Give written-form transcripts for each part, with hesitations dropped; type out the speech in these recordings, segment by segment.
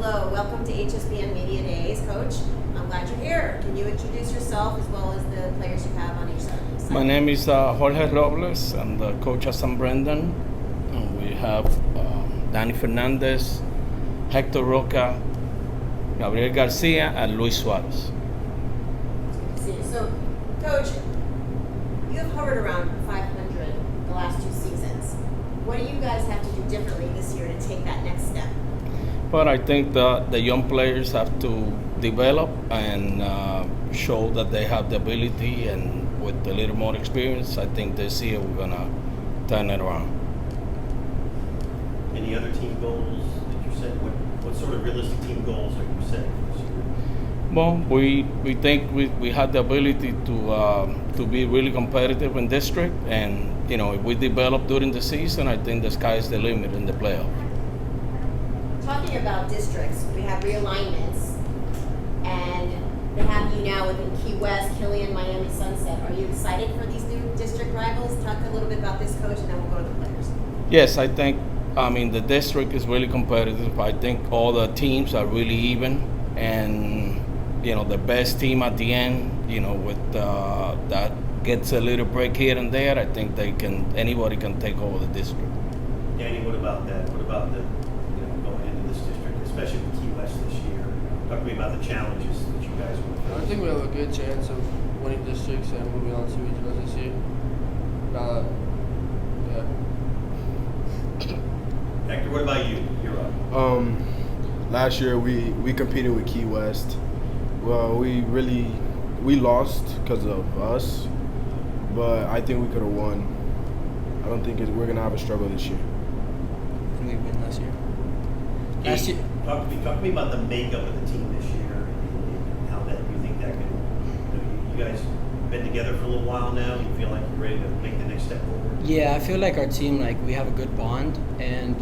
Hello, welcome to HSBN Media Days. Coach, I'm glad you're here. Can you introduce yourself as well as the players you have on each side? My name is Jorge Robles. I'm the coach at San Brendan. And we have Danny Fernandez, Hector Roca, Gabriel Garcia, and Luis Suarez. It's good to see you. So, Coach, you have hovered around 500 the last 2 seasons. What do you guys have to do differently this year to take that next step? But I think the young players have to develop and show that they have the ability, and with a little more experience, I think this year we're going to turn it around. Any other team goals that you set? What sort of realistic team goals are you setting for this year? Well, we think we have the ability to be really competitive in district, and if we develop during the season, I think the sky is the limit in the playoff. Talking about districts, we have realignments, and they have you now within Key West, Killian, Miami, Sunset. Are you excited for these new district rivals? Talk a little bit about this, Coach, and then we'll go to the players. Yes, I think, the district is really competitive. I think all the teams are really even, and, the best team at the end, with that gets a little break here and there, I think anybody can take over the district. Danny, what about that? What about the, going into this district, especially with Key West this year? Talk to me about the challenges that you guys will face. I think we have a good chance of winning districts and moving on to regionals this year. Yeah. Hector, what about you? You're up. Last year we competed with Key West. Well, we lost because of us, but I think we could have won. I don't think we're gonna have a struggle this year. We win last year. Last year. Talk to me about the makeup of the team this year and how that you think that can. You guys been together for a little while now. You feel like you're ready to make the next step forward. Yeah, I feel like our team, we have a good bond, and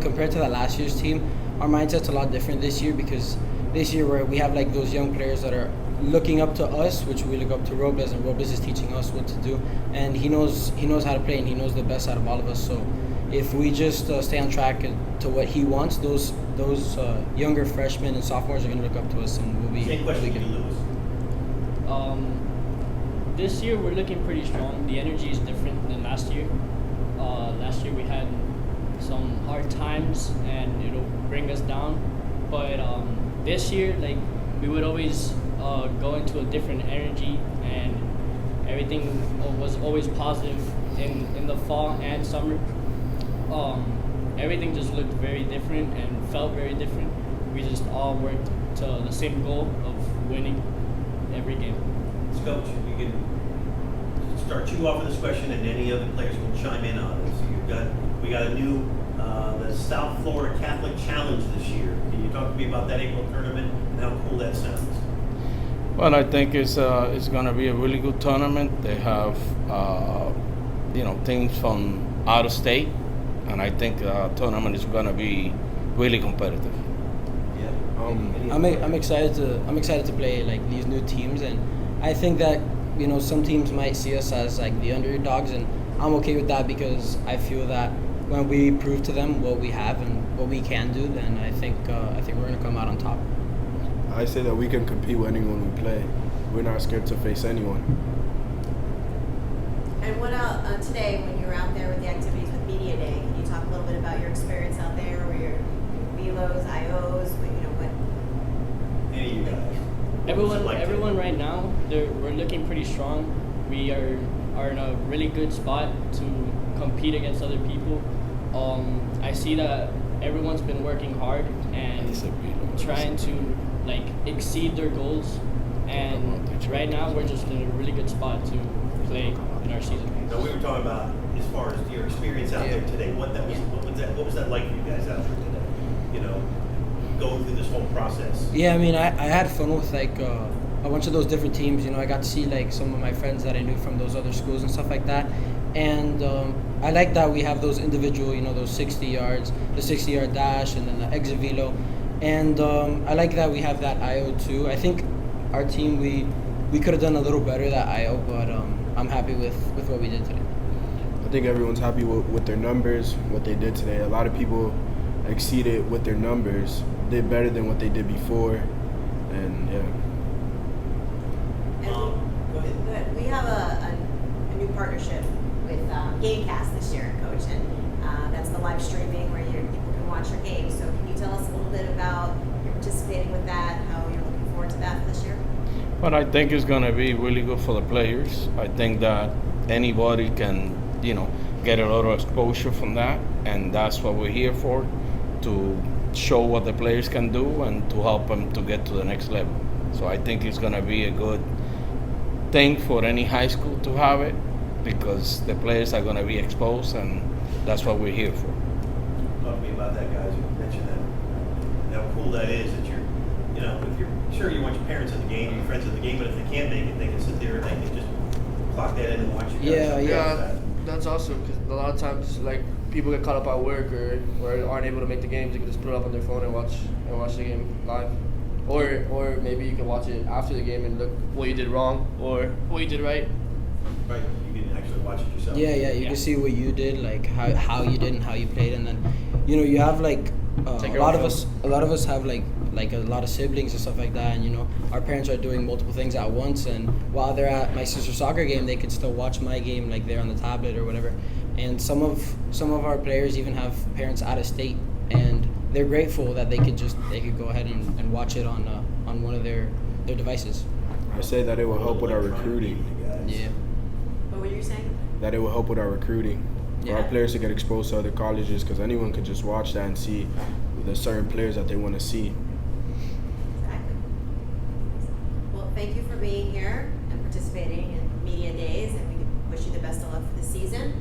compared to that last year's team, our mindset's a lot different this year, because this year we have those young players that are looking up to us, which we look up to Robles, and Robles is teaching us what to do, and he knows how to play, and he knows the best out of all of us. So if we just stay on track to what he wants, those younger freshmen and sophomores are going to look up to us, and we'll be Same question really to good. you, Lewis. This year we're looking pretty strong. The energy is different than last year. Last year we had some hard times and it'll bring us down. But this year, we would always go into a different energy, and everything was always positive in the fall and summer. Everything just looked very different and felt very different. We just all worked to the same goal of winning every game. Coach, you can start you off with this question, and any other players will chime in on it. We got a new the South Florida Catholic Challenge this year. Can you talk to me about that April tournament and how cool that sounds? Well, I think it's going to be a really good tournament. They have teams from out of state, and I think the tournament is going to be really competitive. Yeah. I'm excited to play these new teams, and I think that some teams might see us as the underdogs, and I'm okay with that, because I feel that when we prove to them what we have and what we can do, then I think we're going to come out on top. I say that we can compete with anyone we play. We're not scared to face anyone. And what else, today, when you were out there with the activities with Media Day, can you talk a little bit about your experience out there, where your velos, IOs, what? Any of you guys? Everyone right now, we're looking pretty strong. We are in a really good spot to compete against other people. I see that everyone's been working hard and trying to exceed their goals. And right now we're just in a really good spot to play in our season. So we were talking about, as far as your experience out there today, what was that like for you guys out there today? Going through this whole process. Yeah, I had fun with a bunch of those different teams. I got to see some of my friends that I knew from those other schools and stuff like that. And I like that we have those individual, those 60 yards, the 60-yard dash, and then the exit velo. And I like that we have that IO too. I think our team, we could have done a little better that IO, but I'm happy with what we did today. I think everyone's happy with their numbers, what they did today. A lot of people exceeded with their numbers, did better than what they did before, and yeah. And Go ahead. Good. We have a new partnership with Gamecast this year, Coach, and that's the live streaming where people can watch your games. So can you tell us a little bit about your participating with that, how you're looking forward to that for this year? But I think it's going to be really good for the players. I think that anybody can, get a lot of exposure from that, and that's what we're here for, to show what the players can do and to help them to get to the next level. So I think it's going to be a good thing for any high school to have it, because the players are going to be exposed, and that's what we're here for. Talk to me about that, guys. You mentioned that, how cool that is that if you're sure you want your parents at the game, your friends at the game, but if they can't make it, they can sit there and they can just clock that in and watch you guys. Yeah, that's awesome because a lot of times like people get caught up at work or aren't able to make the games. They can just put it up on their phone and watch the game live, or maybe you can watch it after the game and look what you did wrong or what you did right. Right, you can actually watch it yourself. Yeah, you can see what you did, like how you did and how you played, and then you have like a lot of us have like a lot of siblings and stuff like that, and our parents are doing multiple things at once, and while they're at my sister's soccer game, they could still watch my game like they're on the tablet or whatever. And some of our players even have parents out of state, and they're grateful that they could go ahead and watch it on one of their devices. I say that it will help with our recruiting. Yeah. What were you saying? That it will help with our recruiting. For our Yeah. players to get exposed to other colleges, because anyone could just watch that and see the certain players that they want to see. Exactly. Well, thank you for being here and participating in Media Days, and we wish you the best of luck for the season.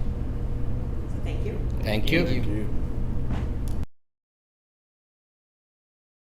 So thank you. Thank you. Thank Thank you.